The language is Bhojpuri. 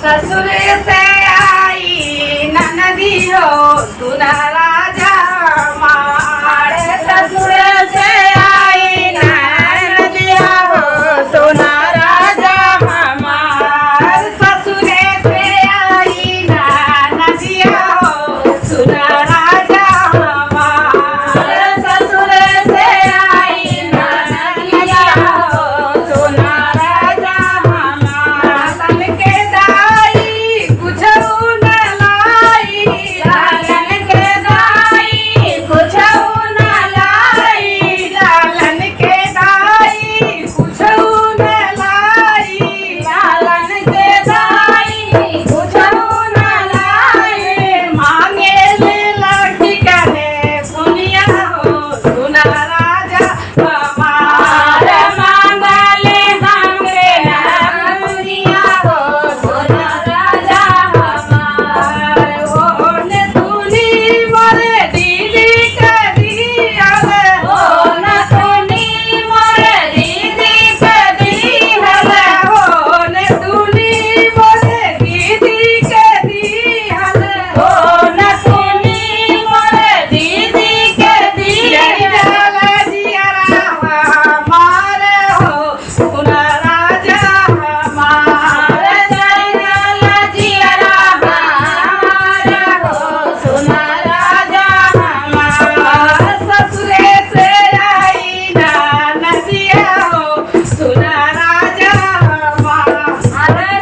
ससुर से आई ननदी हो सुना राजा हमारे ससुर से आई ननदिया हो सुना राजा हमार ससुर से आई ननदिया हो सुना राजा हमार ससुर से आई ननदिया हो सुना राजा हमार सन के दाई कुछ न लाई लालन के दाई कुछ न लाई लालन के दाई कुछ न लाई लालन के दाई कुछ न लाई मांगे ले लड़की कने सुनिया हो सुना राजा हमार मांगले हमरे ननिया हो सुना राजा हमार ओ ने सुनी मोरे दीदी के दियल ओ न सुनी मोरे दीदी के दियल ओ ने सुनी मोरे दीदी के दियल ओ न सुनी मोरे दीदी के दियल जियरा हमार हो सुना राजा हमार जंगल जियरा हमार हो सुना राजा हमार ससुरे से आई नदिया हो सुना राजा हमार